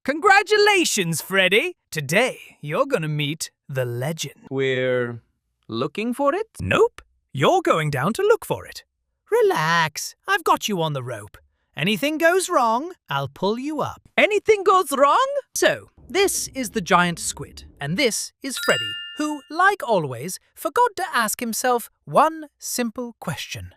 Congratulations, Freddy! Today, you're gonna meet the legend. We're looking for it? Nope. You're going down to look for it. Relax. I've got you on the rope. Anything goes wrong, I'll pull you up. Anything goes wrong? So, this is the giant squid, and this is Freddy, who, like always, forgot to ask himself one simple question.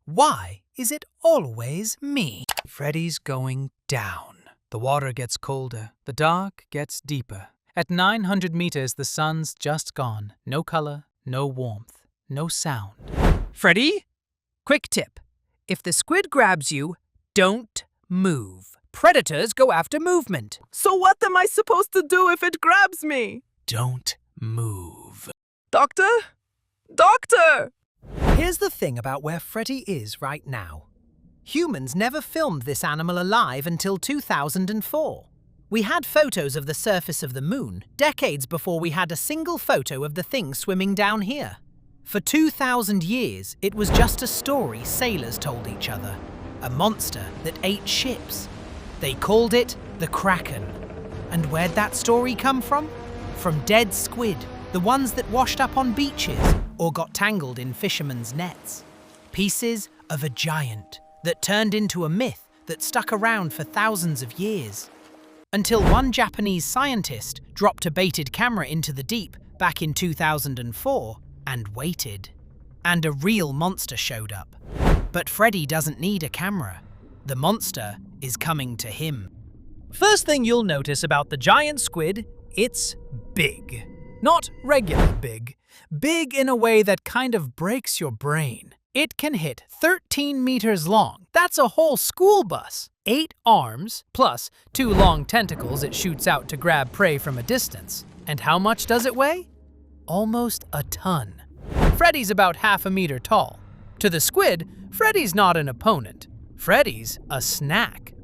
Why is it always me? Freddy's going down. The water gets colder, the dark gets deeper. At 900 meters, the sun's just gone. No color, no warmth, no sound. Freddy? Quick tip. If the squid grabs you, don't move. Predators go after movement. So what am I supposed to do if it grabs me? Don't move. Doctor? Doctor! Here's the thing about where Freddy is right now. Humans never filmed this animal alive until 2004. We had photos of the surface of the moon decades before we had a single photo of the thing swimming down here. For 2,000 years, it was just a story sailors told each other. A monster that ate ships. They called it the Kraken. And where'd that story come from? From dead squid, the ones that washed up on beaches or got tangled in fishermen's nets. Pieces of a giant that turned into a myth that stuck around for thousands of years. Until one Japanese scientist dropped a baited camera into the deep back in 2004 and waited. And a real monster showed up. But Freddy doesn't need a camera. The monster is coming to him. First thing you'll notice about the giant squid, it's big. Not regular big. Big in a way that kind of breaks your brain. It can hit 13 meters long. That's a whole school bus. 8 arms, plus 2 long tentacles it shoots out to grab prey from a distance. And how much does it weigh? Almost a ton. Freddy's about half a meter tall. To the squid, Freddy's not an opponent. Freddy's a snack.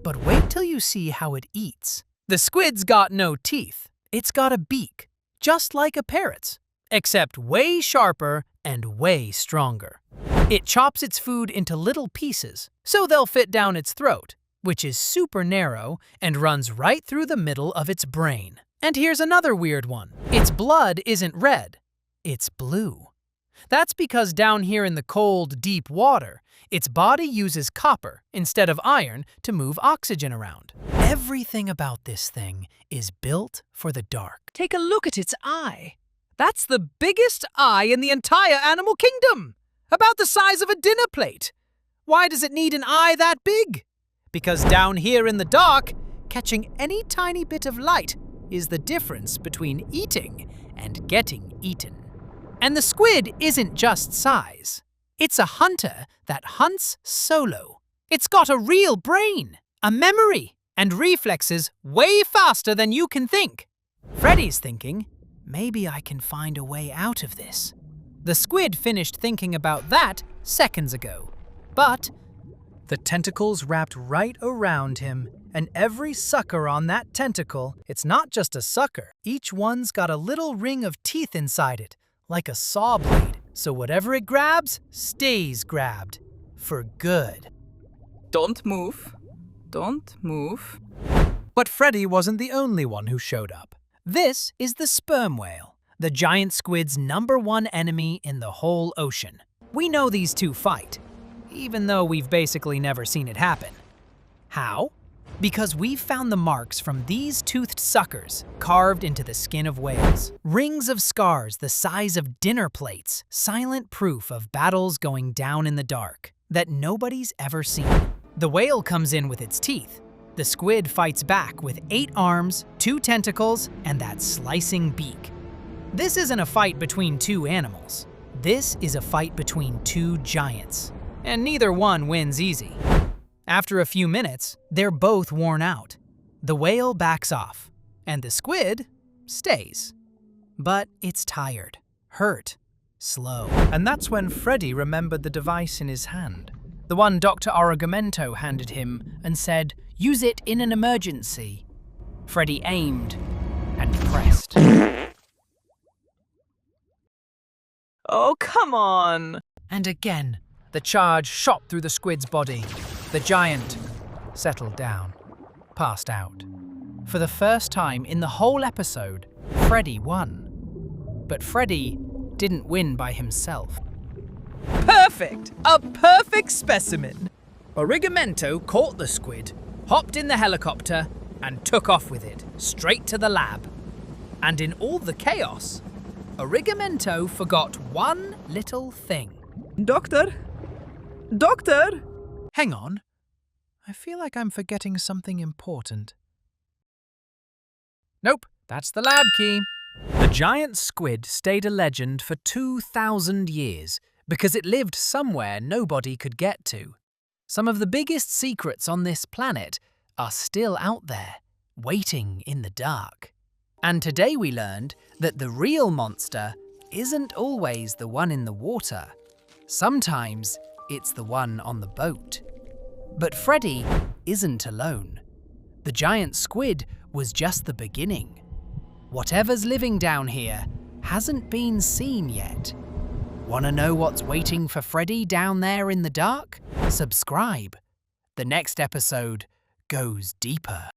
But wait till you see how it eats. The squid's got no teeth. It's got a beak, just like a parrot's, except way sharper and way stronger. It chops its food into little pieces, so they'll fit down its throat, which is super narrow and runs right through the middle of its brain. And here's another weird one. Its blood isn't red, it's blue. That's because down here in the cold, deep water, its body uses copper instead of iron to move oxygen around. Everything about this thing is built for the dark. Take a look at its eye. That's the biggest eye in the entire animal kingdom. About the size of a dinner plate. Why does it need an eye that big? Because down here in the dark, catching any tiny bit of light is the difference between eating and getting eaten. And the squid isn't just size. It's a hunter that hunts solo. It's got a real brain, a memory, and reflexes way faster than you can think. Freddy's thinking, maybe I can find a way out of this. The squid finished thinking about that seconds ago. But the tentacles wrapped right around him, and every sucker on that tentacle, it's not just a sucker. Each one's got a little ring of teeth inside it, like a saw blade. So whatever it grabs, stays grabbed. For good. Don't move. Don't move. But Freddy wasn't the only one who showed up. This is the sperm whale, the giant squid's #1 enemy in the whole ocean. We know these two fight, even though we've basically never seen it happen. How? Because we've found the marks from these toothed suckers carved into the skin of whales. Rings of scars the size of dinner plates, silent proof of battles going down in the dark that nobody's ever seen. The whale comes in with its teeth. The squid fights back with 8 arms, 2 tentacles, and that slicing beak. This isn't a fight between 2 animals. This is a fight between 2 giants. And neither one wins easy. After a few minutes, they're both worn out. The whale backs off, and the squid stays. But it's tired, hurt, slow. And that's when Freddy remembered the device in his hand. The one Dr. Origamento handed him and said, "Use it in an emergency." Freddy aimed and pressed. Oh, come on! And again, the charge shot through the squid's body. The giant settled down, passed out. For the first time in the whole episode, Freddy won. But Freddy didn't win by himself. Perfect! A perfect specimen! Origamento caught the squid, hopped in the helicopter, and took off with it, straight to the lab. And in all the chaos, Origamento forgot one little thing. Doctor? Doctor? Hang on. I feel like I'm forgetting something important. Nope, that's the lab key. The giant squid stayed a legend for 2,000 years because it lived somewhere nobody could get to. Some of the biggest secrets on this planet are still out there, waiting in the dark. And today we learned that the real monster isn't always the one in the water. Sometimes it's the one on the boat. But Freddy isn't alone. The giant squid was just the beginning. Whatever's living down here hasn't been seen yet. Want to know what's waiting for Freddy down there in the dark? Subscribe. The next episode goes deeper.